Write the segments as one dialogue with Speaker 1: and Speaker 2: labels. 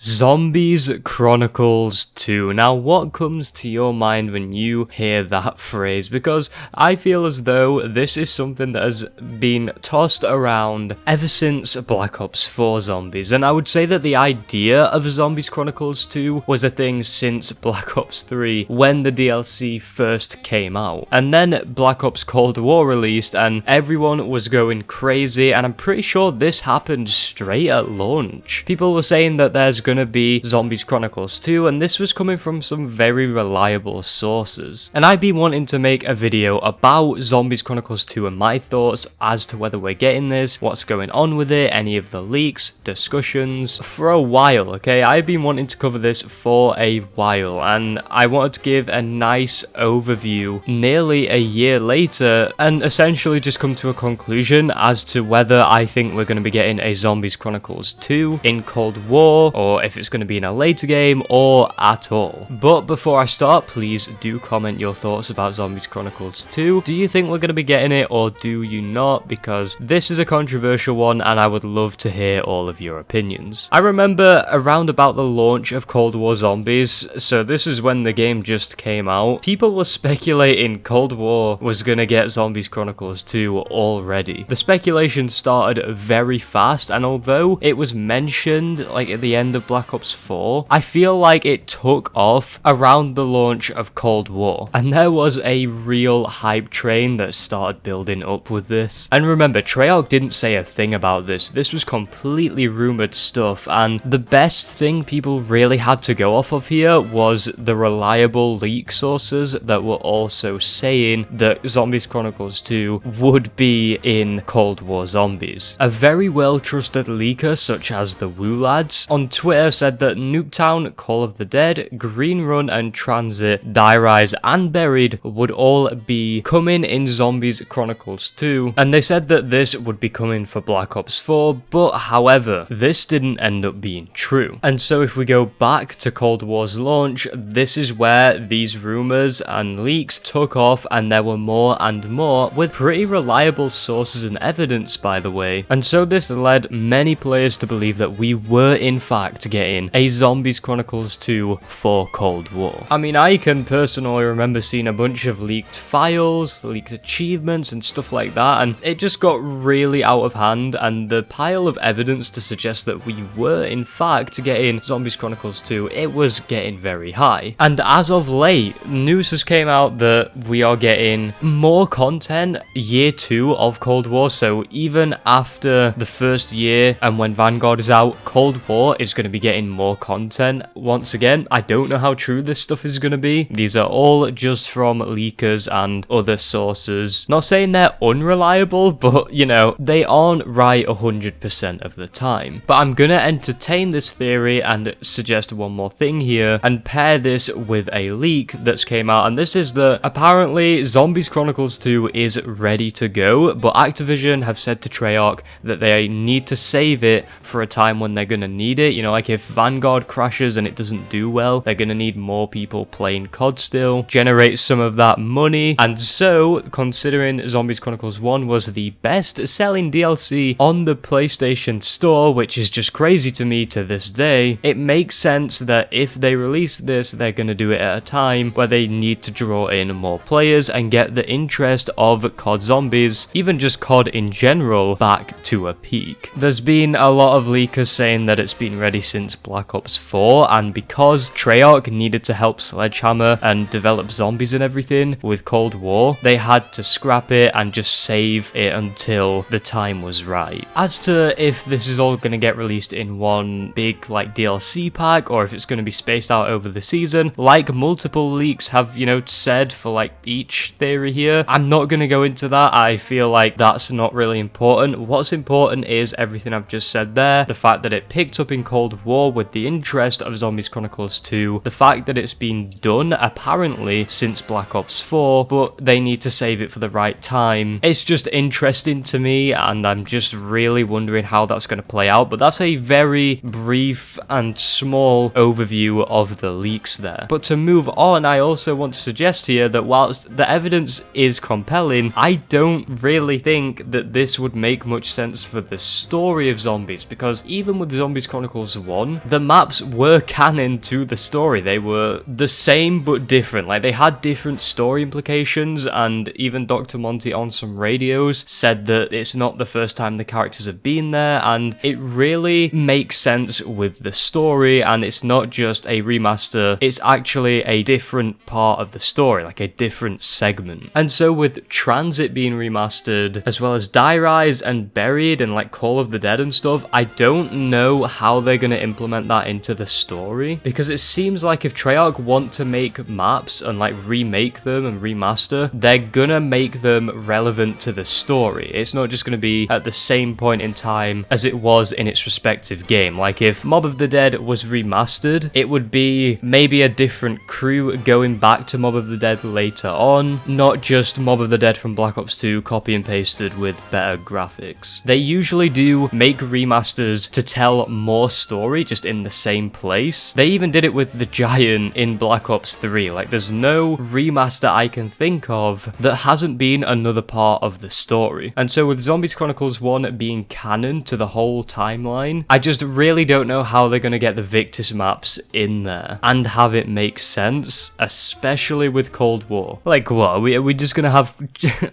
Speaker 1: Zombies Chronicles 2. Now, what comes to your mind when you hear that phrase? Because I feel as though this is something that has been tossed around ever since Black Ops 4 Zombies, and I would say that the idea of Zombies Chronicles 2 was a thing since Black Ops 3 when the DLC first came out. And then Black Ops Cold War released and everyone was going crazy, and I'm pretty sure this happened straight at launch. People were saying that there's gonna be Zombies Chronicles 2, and this was coming from some very reliable sources. And I've been wanting to make a video about Zombies Chronicles 2 and my thoughts as to whether we're getting this, what's going on with it, any of the leaks, discussions, for a while, okay? I've been wanting to cover this for a while, and I wanted to give a nice overview nearly a year later, and essentially just come to a conclusion as to whether I think we're going to be getting a Zombies Chronicles 2 in Cold War, or if it's going to be in a later game, or at all. But before I start, please do comment your thoughts about Zombies Chronicles 2. Do you think we're going to be getting it, or do you not? Because this is a controversial one, and I would love to hear all of your opinions. I remember around about the launch of Cold War Zombies, so this is when the game just came out, people were speculating Cold War was going to get Zombies Chronicles 2 already. The speculation started very fast, and although it was mentioned like at the end of Black Ops 4, I feel like it took off around the launch of Cold War, and there was a real hype train that started building up with this. And remember, Treyarch didn't say a thing about this. This was completely rumored stuff, and the best thing people really had to go off of here was the reliable leak sources that were also saying that Zombies Chronicles 2 would be in Cold War Zombies. A very well trusted leaker such as the Woo Lads on Twitter said that Nuketown, Call of the Dead, Green Run and Transit, Die Rise and Buried would all be coming in Zombies Chronicles 2, and they said that this would be coming for Black Ops 4, but however, this didn't end up being true. And so if we go back to Cold War's launch, this is where these rumors and leaks took off, and there were more and more with pretty reliable sources and evidence, by the way. And so this led many players to believe that we were in fact getting a Zombies Chronicles 2 for Cold War. I mean, I can personally remember seeing a bunch of leaked files, leaked achievements and stuff like that, and it just got really out of hand, and the pile of evidence to suggest that we were in fact getting Zombies Chronicles 2, it was getting very high. And as of late, news has came out that we are getting more content year 2 of Cold War, so even after the first year and when Vanguard is out, Cold War is going to be getting more content. Once again, I don't know how true this stuff is going to be. These are all just from leakers and other sources. Not saying they're unreliable, but you know, they aren't right 100% of the time. But I'm going to entertain this theory and suggest one more thing here and pair this with a leak that's came out, and this is that apparently Zombies Chronicles 2 is ready to go, but Activision have said to Treyarch that they need to save it for a time when they're going to need it. You know, like if Vanguard crashes and it doesn't do well, they're going to need more people playing COD still, generate some of that money. And so, considering Zombies Chronicles 1 was the best selling DLC on the PlayStation Store, which is just crazy to me to this day, it makes sense that if they release this, they're going to do it at a time where they need to draw in more players and get the interest of COD Zombies, even just COD in general, back to a peak. There's been a lot of leakers saying that it's been ready since Black Ops 4, and because Treyarch needed to help Sledgehammer and develop zombies and everything with Cold War, they had to scrap it and just save it until the time was right. As to if this is all going to get released in one big like DLC pack, or if it's going to be spaced out over the season, like multiple leaks have, you know, said for like each theory here, I'm not going to go into that. I feel like that's not really important. What's important is everything I've just said there, the fact that it picked up in Cold War with the interest of Zombies Chronicles 2, the fact that it's been done apparently since Black Ops 4, but they need to save it for the right time. It's just interesting to me, and I'm just really wondering how that's going to play out, but that's a very brief and small overview of the leaks there. But to move on, I also want to suggest here that whilst the evidence is compelling, I don't really think that this would make much sense for the story of zombies, because even with Zombies Chronicles 1, 1, the maps were canon to the story. They were the same but different. Like, they had different story implications, and even Dr. Monty on some radios said that it's not the first time the characters have been there, and it really makes sense with the story, and it's not just a remaster, it's actually a different part of the story, like a different segment. And so with Transit being remastered, as well as Die Rise and Buried and like Call of the Dead and stuff, I don't know how they're going to implement that into the story, because it seems like if Treyarch want to make maps and like remake them and remaster, they're gonna make them relevant to the story. It's not just gonna be at the same point in time as it was in its respective game. Like if Mob of the Dead was remastered, it would be maybe a different crew going back to Mob of the Dead later on, not just Mob of the Dead from Black Ops 2 copy and pasted with better graphics. They usually do make remasters to tell more story just in the same place. They even did it with the Giant in Black Ops 3. Like, there's no remaster I can think of that hasn't been another part of the story. And so with Zombies Chronicles 1 being canon to the whole timeline, I just really don't know how they're going to get the Victus maps in there and have it make sense, especially with Cold War. Like, what? Are we just going to have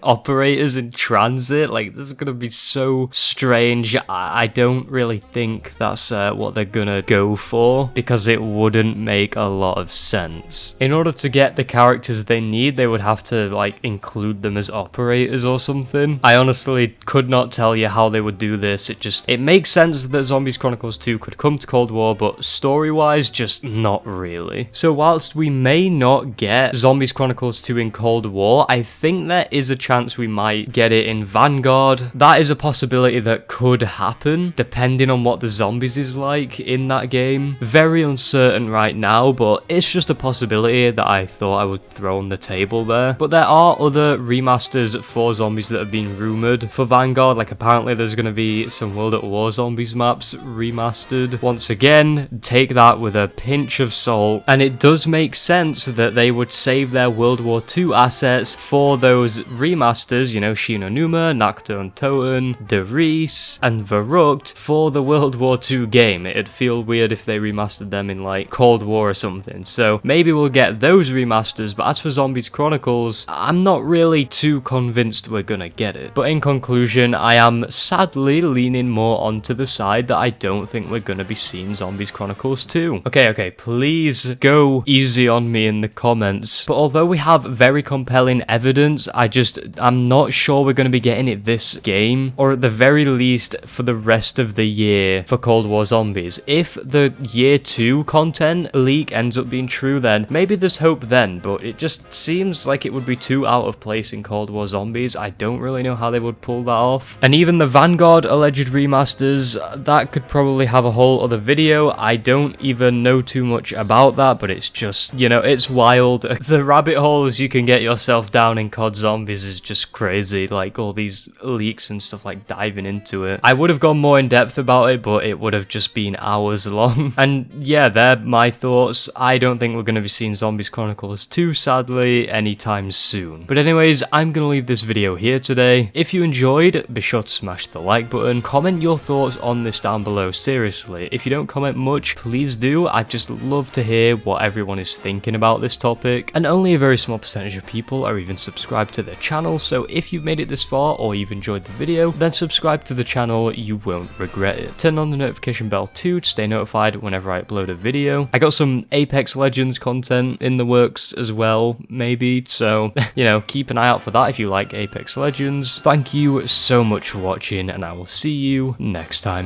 Speaker 1: operators in transit? Like, this is going to be so strange. I don't really think that's what they're going to go for, because it wouldn't make a lot of sense. In order to get the characters they need, they would have to like include them as operators or something. I honestly could not tell you how they would do this. It makes sense that Zombies Chronicles 2 could come to Cold War, but story-wise, just not really. So whilst we may not get Zombies Chronicles 2 in Cold War, I think there is a chance we might get it in Vanguard. That is a possibility that could happen, depending on what the zombies is like in that game. Very uncertain right now, but it's just a possibility that I thought I would throw on the table there. But there are other remasters for zombies that have been rumored for Vanguard. Like, apparently there's going to be some World at War zombies maps remastered. Once again, take that with a pinch of salt, and it does make sense that they would save their World War II assets for those remasters, you know, Shinonuma, Nocturne Toten, Der Reese, and Verrucht for the World War II game. It'd feel weird if they remastered them in like Cold War or something. So maybe we'll get those remasters, but as for Zombies Chronicles, I'm not really too convinced we're gonna get it. But in conclusion, I am sadly leaning more onto the side that I don't think we're gonna be seeing Zombies Chronicles 2. Okay, please go easy on me in the comments. But although we have very compelling evidence, I'm not sure we're gonna be getting it this game, or at the very least for the rest of the year for Cold War Zombies. If the year 2 content leak ends up being true, then maybe there's hope then, but it just seems like it would be too out of place in Cold War Zombies. I don't really know how they would pull that off. And even the Vanguard alleged remasters, that could probably have a whole other video. I don't even know too much about that, but it's just, you know, it's wild. The rabbit holes you can get yourself down in COD Zombies is just crazy, like all these leaks and stuff, like diving into it. I would have gone more in depth about it, but it would have just been hours long. And yeah, they're my thoughts. I don't think we're going to be seeing Zombies Chronicles 2, sadly, anytime soon. But anyways, I'm going to leave this video here today. If you enjoyed, be sure to smash the like button. Comment your thoughts on this down below, seriously. If you don't comment much, please do. I'd just love to hear what everyone is thinking about this topic. And only a very small percentage of people are even subscribed to the channel, so if you've made it this far or you've enjoyed the video, then subscribe to the channel, you won't regret it. Turn on the notification bell too to stay notified whenever I upload a video. I got some Apex Legends content in the works as well, maybe, so, you know, keep an eye out for that if you like Apex Legends. Thank you so much for watching, and I will see you next time.